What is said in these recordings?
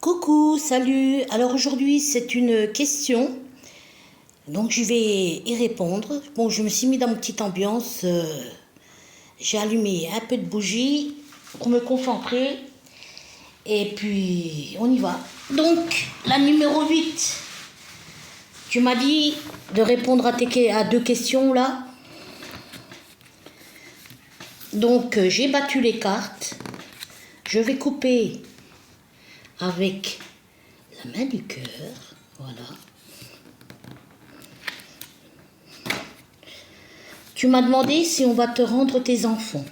Coucou, salut. Alors aujourd'hui, c'est une question. Donc je vais y répondre. Bon, je me suis mis dans une petite ambiance. J'ai allumé un peu de bougie pour me concentrer. Et puis, on y va. Donc, la numéro 8. Tu m'as dit de répondre à deux questions là. Donc, j'ai battu les cartes. Je vais couper avec la main du cœur. Voilà. Tu m'as demandé si on va te rendre tes enfants.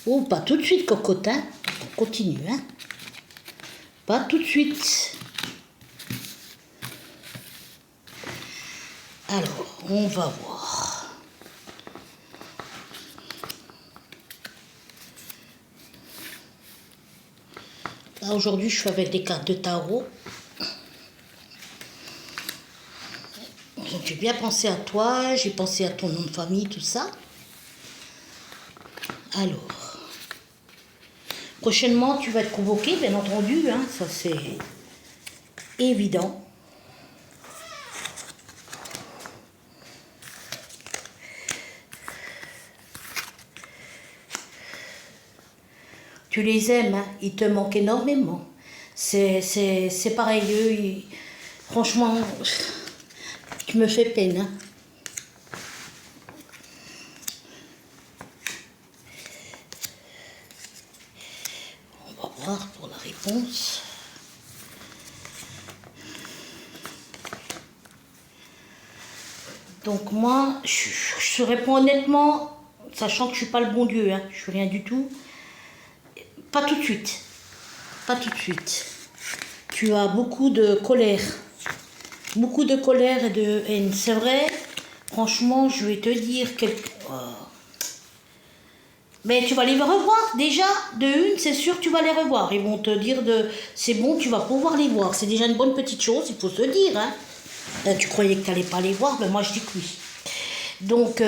Oh, pas tout de suite, cocotin. On continue, hein. Pas tout de suite. Alors, on va voir. Là, aujourd'hui, je suis avec des cartes de tarot. Donc, j'ai bien pensé à toi, j'ai pensé à ton nom de famille, tout ça. Alors, prochainement, tu vas être convoqué, bien entendu, hein, ça c'est évident. Tu les aimes, hein, ils te manquent énormément. C'est pareil, eux, franchement, tu me fais peine. Hein. On va voir pour la réponse. Donc moi, je réponds honnêtement, sachant que je ne suis pas le bon Dieu, hein, je suis rien du tout. Pas tout de suite. Pas tout de suite. Tu as beaucoup de colère. Beaucoup de colère et de haine. C'est vrai, franchement, je vais te dire quelque... Mais tu vas les revoir. Déjà, de une, c'est sûr, tu vas les revoir. Ils vont te dire c'est bon, tu vas pouvoir les voir. C'est déjà une bonne petite chose, il faut se dire. Hein. Tu croyais que tu n'allais pas les voir, mais moi je dis que oui. Donc,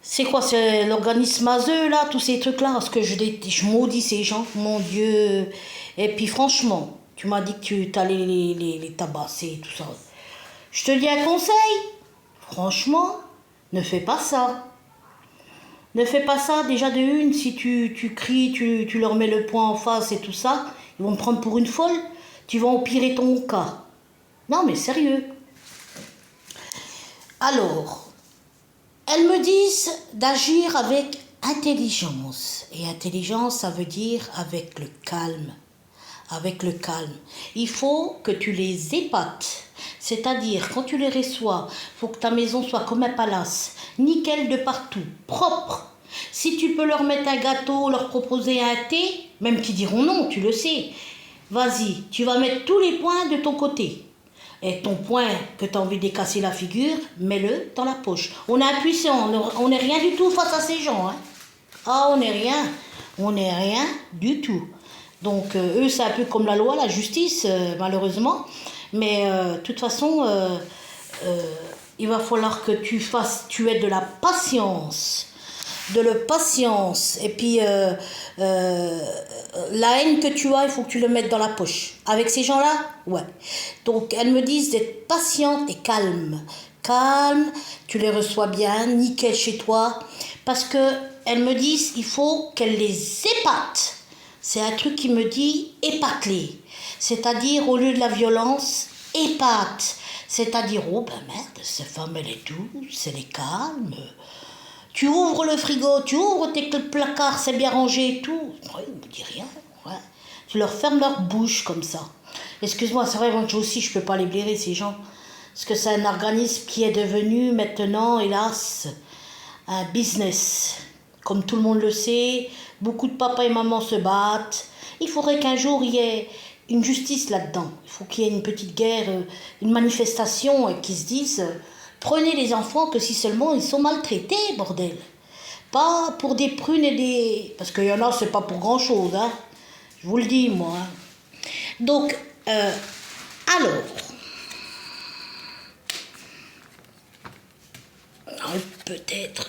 c'est quoi, c'est l'organisme ASE, là, tous ces trucs-là, parce que je maudis ces gens, mon Dieu. Et puis franchement, tu m'as dit que tu allais les tabasser, tout ça. Je te dis un conseil, franchement, ne fais pas ça. Ne fais pas ça, déjà de une, si tu cries, tu leur mets le poing en face et tout ça, ils vont me prendre pour une folle, tu vas empirer ton cas. Non mais sérieux. Alors, elles me disent d'agir avec intelligence. Et intelligence, ça veut dire avec le calme. Avec le calme. Il faut que tu les épates. C'est-à-dire, quand tu les reçois, il faut que ta maison soit comme un palace. Nickel de partout, propre. Si tu peux leur mettre un gâteau, leur proposer un thé, même qu'ils diront non, tu le sais. Vas-y, tu vas mettre tous les points de ton côté. Et ton point que tu as envie de casser la figure, mets-le dans la poche. On est impuissant, on n'est rien du tout face à ces gens. Hein. Ah, on n'est rien. On n'est rien du tout. Donc, eux, c'est un peu comme la loi, la justice, malheureusement. Mais, de toute façon, il va falloir que tu aies de la patience. De la patience. Et puis, la haine que tu as, il faut que tu le mettes dans la poche. Avec ces gens-là, ouais. Donc, elles me disent d'être patiente et calme. Calme, tu les reçois bien, nickel chez toi. Parce que elles me disent, il faut qu'elles les épatent. C'est un truc qui me dit épate-les. C'est-à-dire, au lieu de la violence, épate. C'est-à-dire, oh ben merde, cette femme, elle est douce, elle est calme. Tu ouvres le frigo, tu ouvres tes placards, c'est bien rangé et tout. Ouais, ils ne me disent rien. Ouais. Tu leur fermes leur bouche comme ça. Excuse-moi, c'est vrai, moi aussi, je ne peux pas les blairer, ces gens. Parce que c'est un organisme qui est devenu maintenant, hélas, un business. Comme tout le monde le sait, beaucoup de papas et mamans se battent. Il faudrait qu'un jour, il y ait une justice là-dedans. Il faut qu'il y ait une petite guerre, une manifestation, et qu'ils se disent... Prenez les enfants que si seulement ils sont maltraités, bordel. Pas pour des prunes et des... Parce qu'il y en a, c'est pas pour grand-chose, hein. Je vous le dis, moi. Hein. Donc, alors... Peut-être...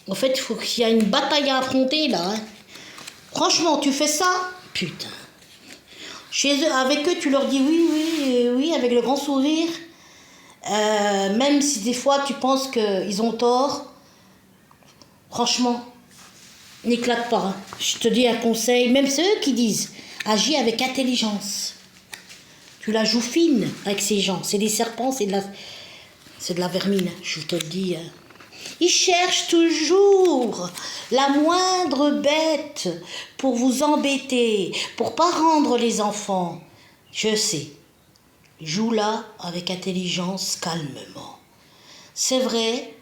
En fait, il faut qu'il y a une bataille à affronter, là. Hein. Franchement, tu fais ça, putain. Chez eux, avec eux, tu leur dis oui, oui, oui, avec le grand sourire. Même si des fois, tu penses qu'ils ont tort. Franchement, n'éclate pas. Hein. Je te dis un conseil, même c'est eux qui disent, agis avec intelligence. Tu la joues fine avec ces gens. C'est des serpents, c'est de la vermine, je te le dis. Hein. Ils cherchent toujours la moindre bête pour vous embêter, pour pas rendre les enfants. Je sais. Joue là avec intelligence, calmement. C'est vrai,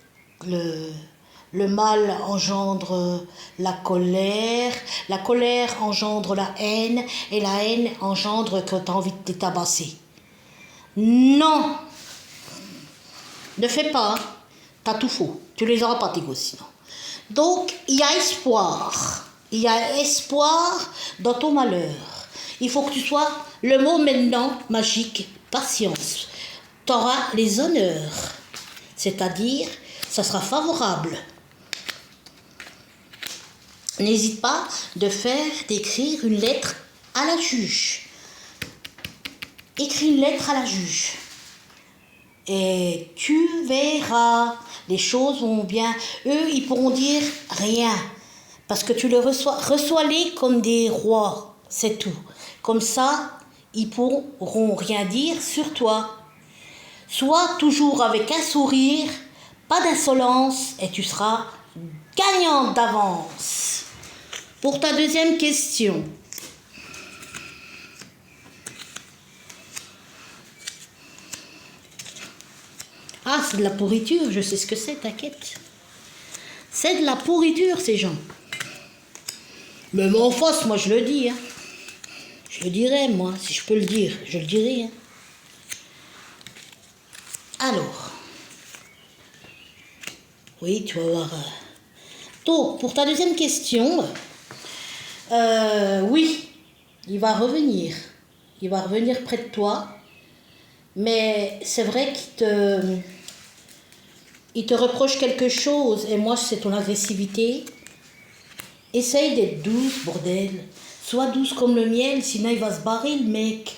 le mal engendre la colère engendre la haine, et la haine engendre que tu as envie de te tabasser. Non, ne fais pas, hein. T'as tout faux, tu les auras pas tes gosses sinon. Donc, il y a espoir dans ton malheur. Il faut que tu sois, le mot maintenant magique, patience. Tu auras les honneurs, c'est-à-dire, ça sera favorable. N'hésite pas d'écrire une lettre à la juge. Écris une lettre à la juge. Et tu verras, les choses vont bien. Eux, ils pourront dire rien. Parce que tu les reçois-les comme des rois, c'est tout. Comme ça, ils pourront rien dire sur toi. Sois toujours avec un sourire, pas d'insolence, et tu seras gagnante d'avance. Pour ta deuxième question. Ah, c'est de la pourriture, je sais ce que c'est, t'inquiète. C'est de la pourriture, ces gens. Même en face, moi, je le dis. Hein. Je le dirai, moi, si je peux le dire, je le dirai. Hein. Alors. Oui, tu vas voir. Donc, pour ta deuxième question, oui, il va revenir. Il va revenir près de toi. Mais c'est vrai il te reproche quelque chose, et moi, c'est ton agressivité. Essaye d'être douce, bordel. Sois douce comme le miel, sinon il va se barrer, le mec.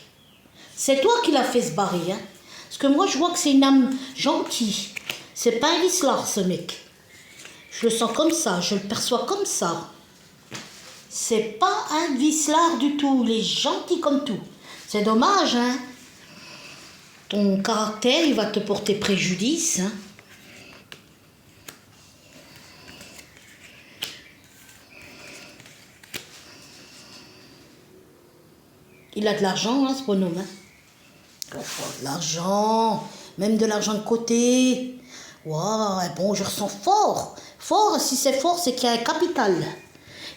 C'est toi qui l'as fait se barrer, hein. Parce que moi, je vois que c'est une âme gentille. C'est pas un vicelard, ce mec. Je le sens comme ça, je le perçois comme ça. C'est pas un vicelard du tout, il est gentil comme tout. C'est dommage, hein. Ton caractère, il va te porter préjudice, hein. Il a de l'argent, hein, ce bonhomme. Hein. Oh, de l'argent, même de l'argent de côté. Waouh, bon, je ressens fort. Fort, si c'est fort, c'est qu'il y a un capital.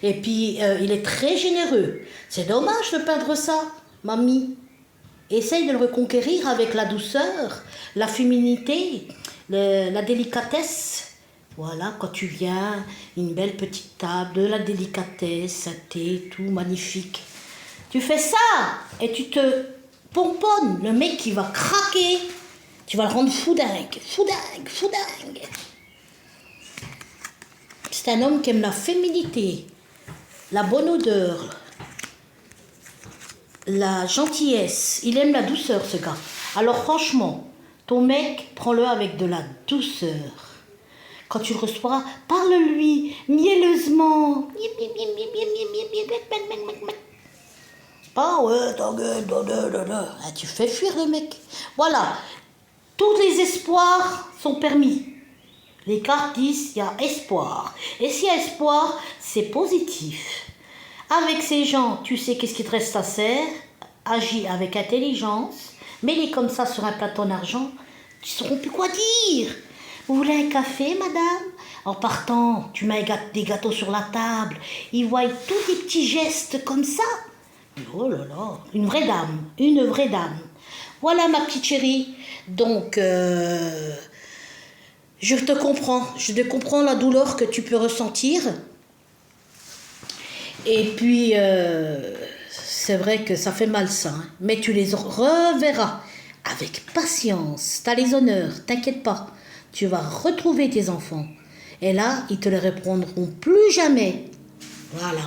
Et puis, il est très généreux. C'est dommage de perdre ça, mamie. Essaye de le reconquérir avec la douceur, la féminité, la délicatesse. Voilà, quand tu viens, une belle petite table, de la délicatesse, un thé, tout magnifique. Tu fais ça et tu te pomponnes. Le mec qui va craquer, tu vas le rendre foudingue. C'est un homme qui aime la féminité, la bonne odeur, la gentillesse. Il aime la douceur, ce gars. Alors franchement, ton mec, prends-le avec de la douceur. Quand tu le reçois, parle-lui mielleusement. Ah ouais, tu fais fuir le mec. Voilà, tous les espoirs sont permis. Les cartes disent qu'il y a espoir. Et s'il y a espoir, c'est positif. Avec ces gens, tu sais qu'est-ce qui te reste à faire. Agis avec intelligence. Mets-les comme ça sur un plateau en argent. Ils ne sauront plus quoi dire. Vous voulez un café, madame? En partant, tu mets des gâteaux sur la table. Ils voient tous des petits gestes comme ça. Oh là là, une vraie dame. Voilà ma petite chérie. Donc, je te comprends la douleur que tu peux ressentir. Et puis, c'est vrai que ça fait mal ça, hein. Mais tu les reverras avec patience. T'as les honneurs, t'inquiète pas. Tu vas retrouver tes enfants. Et là, ils te les répondront plus jamais. Voilà.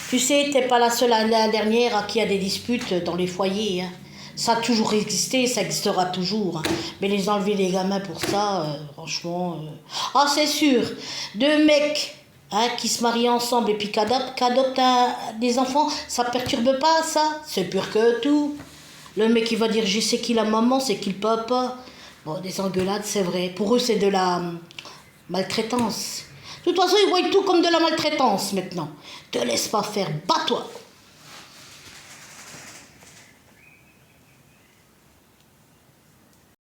Tu sais, t'es pas la seule la dernière à qui a des disputes dans les foyers. Hein. Ça a toujours existé, ça existera toujours. Hein. Mais les enlever les gamins pour ça, franchement... Ah, c'est sûr, deux mecs qui se marient ensemble et puis qu'adoptent des enfants, ça perturbe pas, ça. C'est pur que tout. Le mec, il va dire, je sais qui la maman, c'est qui le papa. Bon, des engueulades, c'est vrai. Pour eux, c'est de la maltraitance. De toute façon, ils voient tout comme de la maltraitance maintenant. Te laisse pas faire, bats-toi.